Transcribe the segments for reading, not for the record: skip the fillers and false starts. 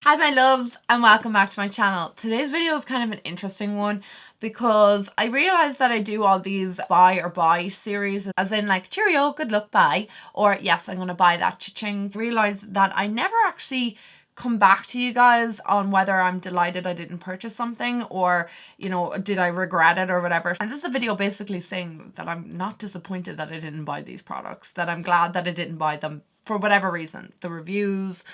Hi my loves and welcome back to my channel. Today's video is kind of an interesting one because I realised that I do all these buy or buy series, as in like cheerio, good luck, bye, or yes, I'm gonna buy that, cha-ching. Realised that I never actually come back to you guys on whether I'm delighted I didn't purchase something or, you know, did I regret it or whatever. And this is a video basically saying that I'm not disappointed that I didn't buy these products, that I'm glad that I didn't buy them for whatever reason. The reviews,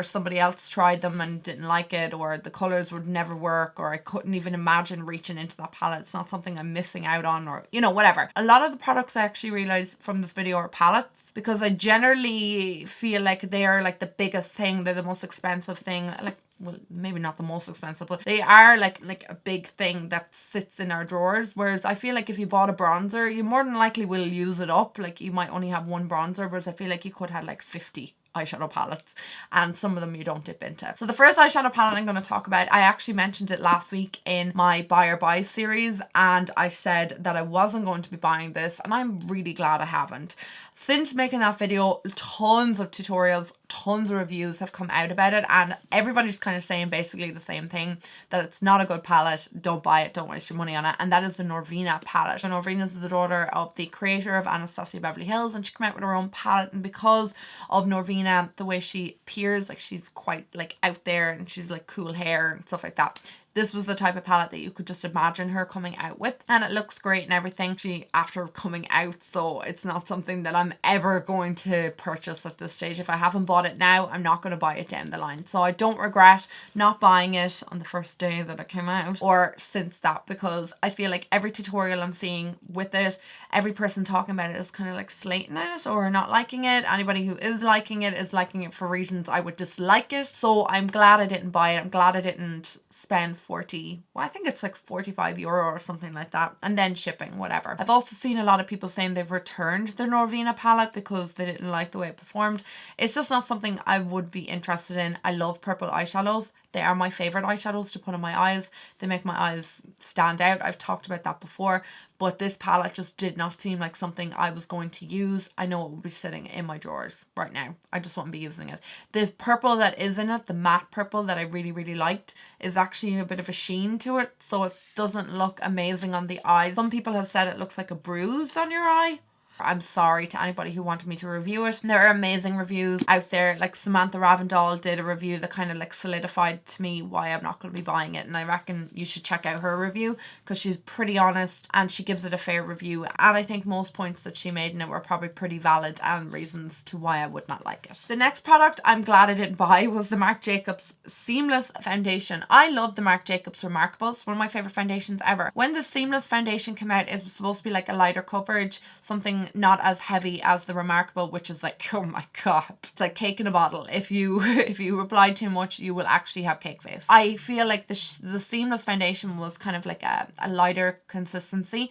somebody else tried them and didn't like it, or the colours would never work, or I couldn't even imagine reaching into that palette. It's not something I'm missing out on, or, you know, whatever. A lot of the products I actually realised from this video are palettes, because I generally feel like they are like the biggest thing. They're the most expensive thing. Like, well, maybe not the most expensive, but they are like a big thing that sits in our drawers. Whereas I feel like if you bought a bronzer, you more than likely will use it up. Like, you might only have one bronzer, whereas I feel like you could have like 50 eyeshadow palettes, and some of them you don't dip into. So the first eyeshadow palette I'm going to talk about, I actually mentioned it last week in my buy or buy series, and I said that I wasn't going to be buying this, and I'm really glad I haven't. Since making that video, tons of tutorials, tons of reviews have come out about it, and everybody's kind of saying basically the same thing, that it's not a good palette, don't buy it, don't waste your money on it. And that is the Norvina palette. And Norvina is the daughter of the creator of Anastasia Beverly Hills, and she came out with her own palette, and because of Norvina, the way she appears, like she's quite like out there, and she's like cool hair and stuff like that, this was the type of palette that you could just imagine her coming out with, and it looks great and everything. She, after coming out, so it's not something that I'm ever going to purchase at this stage. If I haven't bought it now, I'm not going to buy it down the line. So I don't regret not buying it on the first day that it came out or since that, because I feel like every tutorial I'm seeing with it, every person talking about it is kind of like slating it or not liking it. Anybody who is liking it for reasons I would dislike it. So I'm glad I didn't buy it. I'm glad I didn't spend 40, well, I think it's like 45 euro or something like that, and then shipping, whatever. I've also seen a lot of people saying they've returned their Norvina palette because they didn't like the way it performed. It's just not something I would be interested in. I love purple eyeshadows. They are my favorite eyeshadows to put on my eyes. They make my eyes stand out. I've talked about that before, but this palette just did not seem like something I was going to use. I know it will be sitting in my drawers right now. I just won't be using it. The purple that is in it, the matte purple that I really, really liked, is actually a bit of a sheen to it, so it doesn't look amazing on the eye. Some people have said it looks like a bruise on your eye. I'm sorry to anybody who wanted me to review it. There are amazing reviews out there. Like Samantha Ravendall did a review that kind of like solidified to me why I'm not going to be buying it, and I reckon you should check out her review because she's pretty honest and she gives it a fair review, and I think most points that she made in it were probably pretty valid and reasons to why I would not like it. The next product I'm glad I didn't buy was the MARC Jacobs Seamless Foundation. I love the MARC Jacobs Remarkables, one of my favorite foundations ever. When the Seamless Foundation came out, it was supposed to be like a lighter coverage, something not as heavy as the Remarkable, which is like, oh my god, it's like cake in a bottle. If you apply too much, you will actually have cake face. I feel like the Seamless Foundation was kind of like a lighter consistency.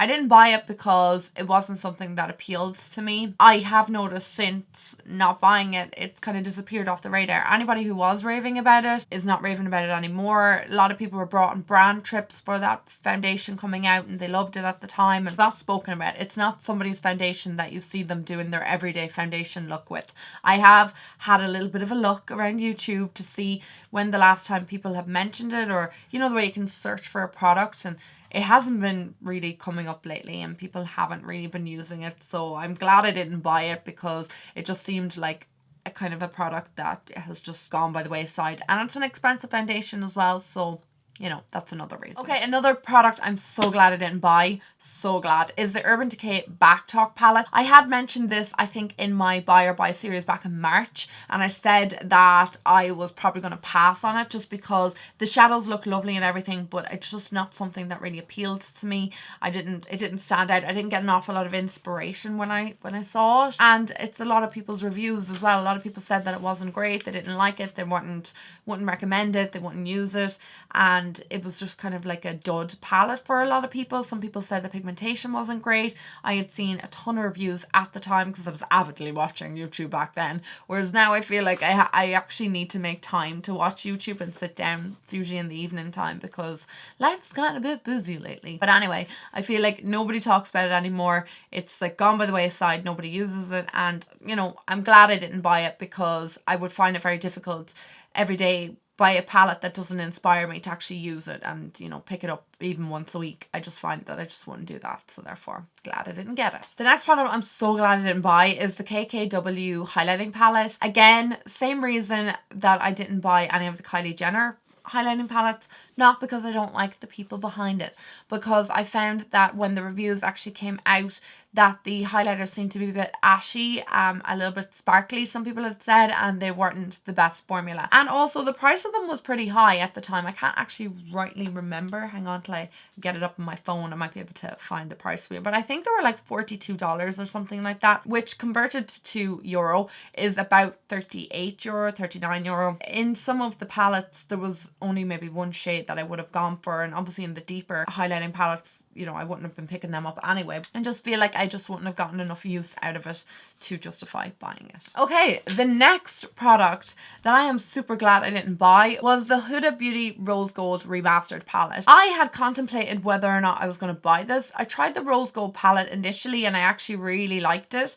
I didn't buy it because it wasn't something that appealed to me. I have noticed since not buying it, it's kind of disappeared off the radar. Anybody who was raving about it is not raving about it anymore. A lot of people were brought on brand trips for that foundation coming out and they loved it at the time, and that's spoken about. It's not somebody's foundation that you see them doing their everyday foundation look with. I have had a little bit of a look around YouTube to see when the last time people have mentioned it, or, you know, the way you can search for a product, and it hasn't been really coming up lately and people haven't really been using it. So I'm glad I didn't buy it because it just seemed like a kind of a product that has just gone by the wayside, and it's an expensive foundation as well, so you know, that's another reason. Okay, another product I'm so glad I didn't buy, so glad, is the Urban Decay Backtalk palette. I had mentioned this, I think, in my buy or buy series back in March, and I said that I was probably going to pass on it just because the shadows look lovely and everything, but it's just not something that really appealed to me. It didn't stand out. I didn't get an awful lot of inspiration when I saw it, and it's a lot of people's reviews as well. A lot of people said that it wasn't great, they didn't like it, they wouldn't recommend it, they wouldn't use it, and it was just kind of like a dud palette for a lot of people. Some people said the pigmentation wasn't great. I had seen a ton of reviews at the time because I was avidly watching YouTube back then, whereas now I feel like I actually need to make time to watch YouTube and sit down. It's usually in the evening time because life's gotten a bit busy lately. But anyway, I feel like nobody talks about it anymore. It's like gone by the wayside, nobody uses it, and you know, I'm glad I didn't buy it because I would find it very difficult every day buy a palette that doesn't inspire me to actually use it and, you know, pick it up even once a week. I just find that I just wouldn't do that. So therefore, glad I didn't get it. The next product I'm so glad I didn't buy is the KKW highlighting palette. Again, same reason that I didn't buy any of the Kylie Jenner highlighting palettes, not because I don't like the people behind it, because I found that when the reviews actually came out that the highlighters seemed to be a bit ashy, a little bit sparkly, some people had said, and they weren't the best formula. And also the price of them was pretty high at the time. I can't actually rightly remember. Hang on till I get it up on my phone. I might be able to find the price for you. But I think they were like $42 or something like that, which converted to euro is about 38 euro, 39 euro. In some of the palettes, there was only maybe one shade that I would have gone for, and obviously in the deeper highlighting palettes, you know, I wouldn't have been picking them up anyway, and just feel like I just wouldn't have gotten enough use out of it to justify buying it. Okay, the next product that I am super glad I didn't buy was the Huda Beauty Rose Gold Remastered palette. I had contemplated whether or not I was going to buy this. I tried the Rose Gold palette initially and I actually really liked it.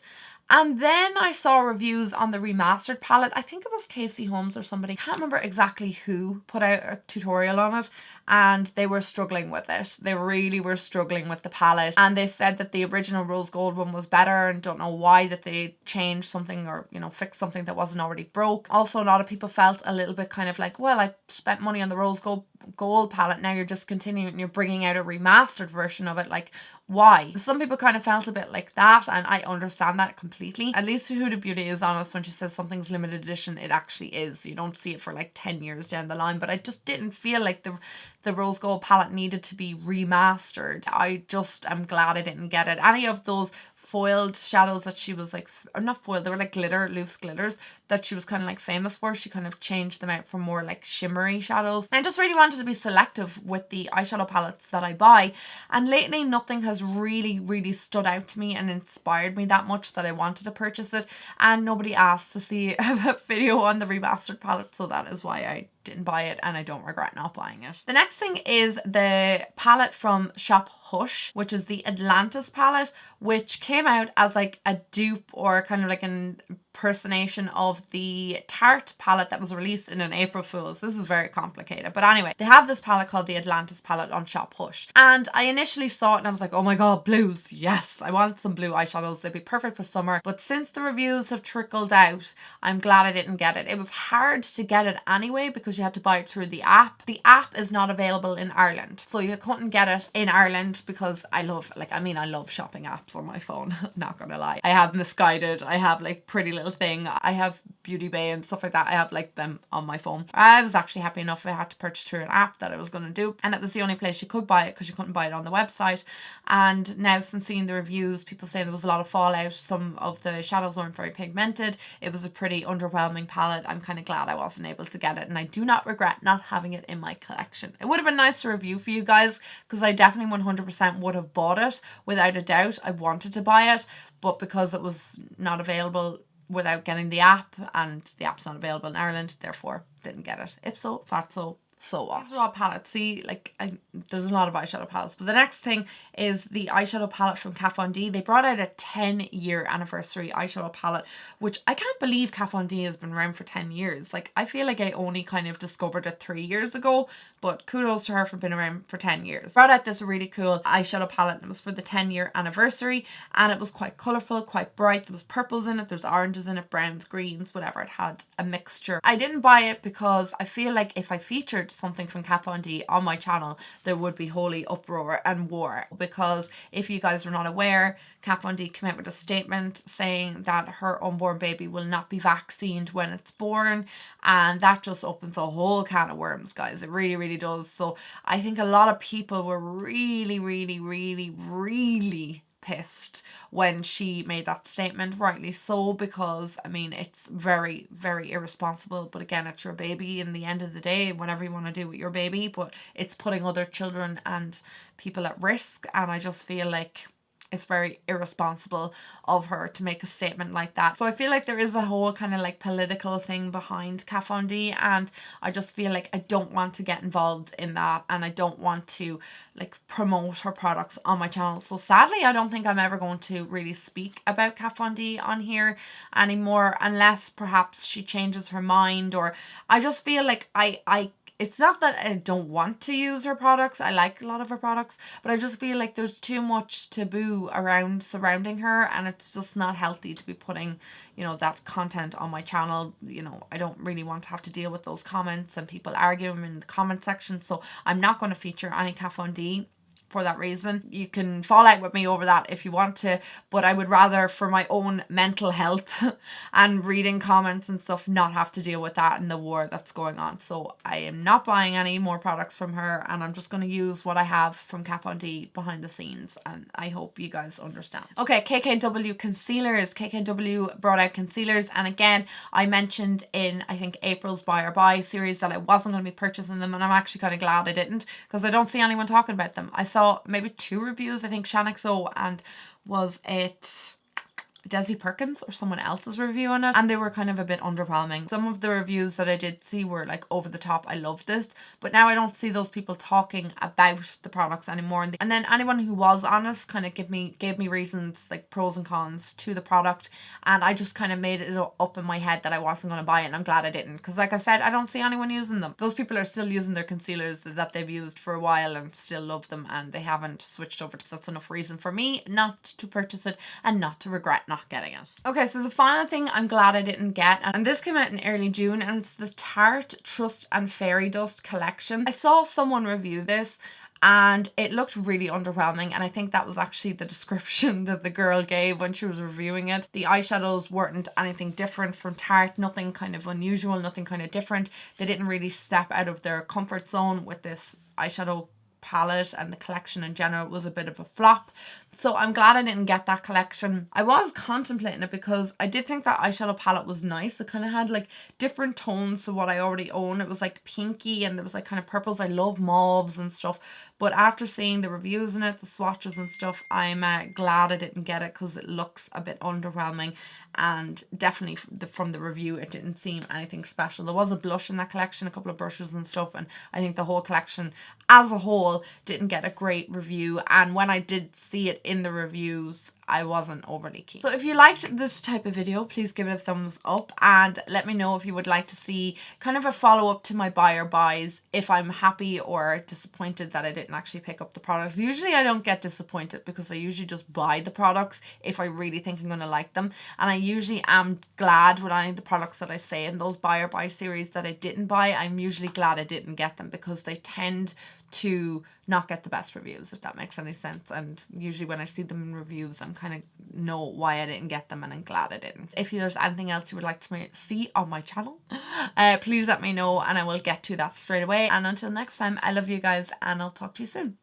And then I saw reviews on the remastered palette. I think it was Casey Holmes or somebody, can't remember exactly who, put out a tutorial on it, and they were struggling with it. They really were struggling with the palette, and they said that the original rose gold one was better, and don't know why that they changed something or, you know, fixed something that wasn't already broke. Also, a lot of people felt a little bit kind of like, well, I spent money on the rose gold palette, now you're just continuing and you're bringing out a remastered version of it, like why? Some people kind of felt a bit like that, and I understand that completely. At least Huda Beauty is honest when she says something's limited edition, it actually is. You don't see it for like 10 years down the line, but I just didn't feel like the rose gold palette needed to be remastered. I just am glad I didn't get it. Any of those foiled shadows that she was like, or not foiled, they were like glitter, loose glitters that she was kind of like famous for, she kind of changed them out for more like shimmery shadows. I just really wanted to be selective with the eyeshadow palettes that I buy, and lately nothing has really stood out to me and inspired me that much that I wanted to purchase it, and nobody asked to see a video on the remastered palette, so that is why I didn't buy it, and I don't regret not buying it. The next thing is the palette from Shop Hush, which is the Atlantis palette, which came out as like a dupe or kind of like an impersonation of the Tarte palette that was released in an April Fool's. This is very complicated, but anyway, they have this palette called the Atlantis palette on Shop Hush, and I initially saw it and I was like, oh my god, blues, yes, I want some blue eyeshadows, they'd be perfect for summer. But since the reviews have trickled out, I'm glad I didn't get it. It was hard to get it anyway because you had to buy it through the app. The app is not available in Ireland, so you couldn't get it in Ireland, because I love, like, I mean, I love shopping apps on my phone, not gonna lie. I have Misguided, I have like Pretty Little Thing, I have Beauty Bay and stuff like that. I have like them on my phone. I was actually happy enough I had to purchase through an app that I was going to do, and it was the only place you could buy it because you couldn't buy it on the website. And now, since seeing the reviews, people say there was a lot of fallout, some of the shadows weren't very pigmented, it was a pretty underwhelming palette. I'm kind of glad I wasn't able to get it, and I do not regret not having it in my collection. It would have been nice to review for you guys because I definitely 100% would have bought it without a doubt. I wanted to buy it, but because it was not available without getting the app, and the app's not available in Ireland, therefore didn't get it. Ipso facto, so what? Eyeshadow palette. See, like, there's a lot of eyeshadow palettes, but the next thing is the eyeshadow palette from Kat Von D. They brought out a 10-year anniversary eyeshadow palette, which I can't believe Kat Von D has been around for 10 years. Like, I feel like I only kind of discovered it 3 years ago, but kudos to her for being around for 10 years. Brought out this really cool eyeshadow palette, and it was for the 10-year anniversary, and it was quite colourful, quite bright. There was purples in it, there's oranges in it, browns, greens, whatever. It had a mixture. I didn't buy it because I feel like if I featured something from Kat Von D on my channel, there would be holy uproar and war, because if you guys were not aware, Kat Von D came out with a statement saying that her unborn baby will not be vaccinated when it's born, and that just opens a whole can of worms, guys. It really does. So I think a lot of people were really pissed when she made that statement, rightly so, because I mean, it's very irresponsible, but again, it's your baby in the end of the day, whatever you want to do with your baby, but it's putting other children and people at risk, and I just feel like it's very irresponsible of her to make a statement like that. So I feel like there is a whole kind of like political thing behind Kat Von D, and I just feel like I don't want to get involved in that, and I don't want to like promote her products on my channel. So sadly, I don't think I'm ever going to really speak about Kat Von D on here anymore, unless perhaps she changes her mind. Or I just feel like it's not that I don't want to use her products. I like a lot of her products, but I just feel like there's too much taboo around surrounding her, and it's just not healthy to be putting, you know, that content on my channel. You know, I don't really want to have to deal with those comments and people arguing in the comment section. So I'm not going to feature any Kat Von D for that reason. You can fall out with me over that if you want to, but I would rather, for my own mental health and reading comments and stuff, not have to deal with that in the war that's going on. So I am not buying any more products from her, and I'm just going to use what I have from Kat Von D behind the scenes, and I hope you guys understand. Okay, KKW concealers. KKW brought out concealers, and again, I mentioned in, I think, April's Buy or Buy series that I wasn't going to be purchasing them, and I'm actually kind of glad I didn't, because I don't see anyone talking about them. I saw maybe 2 reviews, I think ShanXO and was it Desi Perkins or someone else's review on it, and they were kind of a bit underwhelming. Some of the reviews that I did see were like over the top, I love this, but now I don't see those people talking about the products anymore. And then anyone who was honest kind of gave me reasons, like pros and cons to the product, and I just kind of made it up in my head that I wasn't going to buy it, and I'm glad I didn't, because like I said, I don't see anyone using them. Those people are still using their concealers that they've used for a while and still love them, and they haven't switched over. So that's enough reason for me not to purchase it and not to regret not getting it. Okay, so the final thing I'm glad I didn't get, and this came out in early June, and it's the Tarte Trust and Fairy Dust collection. I saw someone review this and it looked really underwhelming, and I think that was actually the description that the girl gave when she was reviewing it. The eyeshadows weren't anything different from Tarte, nothing kind of unusual, nothing kind of different. They didn't really step out of their comfort zone with this eyeshadow palette, and the collection in general was a bit of a flop. So I'm glad I didn't get that collection. I was contemplating it because I did think that eyeshadow palette was nice. It kind of had like different tones to what I already own. It was like pinky and there was like kind of purples. I love mauves and stuff. But after seeing the reviews in it, the swatches and stuff, I'm glad I didn't get it because it looks a bit underwhelming. And definitely from the review, it didn't seem anything special. There was a blush in that collection, a couple of brushes and stuff. And I think the whole collection as a whole didn't get a great review. And when I did see it in the reviews, I wasn't overly keen. So if you liked this type of video, please give it a thumbs up and let me know if you would like to see kind of a follow-up to my buy or buys, if I'm happy or disappointed that I didn't actually pick up the products. Usually I don't get disappointed because I usually just buy the products if I really think I'm going to like them, and I usually am glad with any of the products that I say in those buy or buy series that I didn't buy. I'm usually glad I didn't get them because they tend to not get the best reviews, if that makes any sense. And usually when I see them in reviews, I'm kind of know why I didn't get them, and I'm glad I didn't. If there's anything else you would like to see on my channel, please let me know and I will get to that straight away. And until next time, I love you guys and I'll talk to you soon.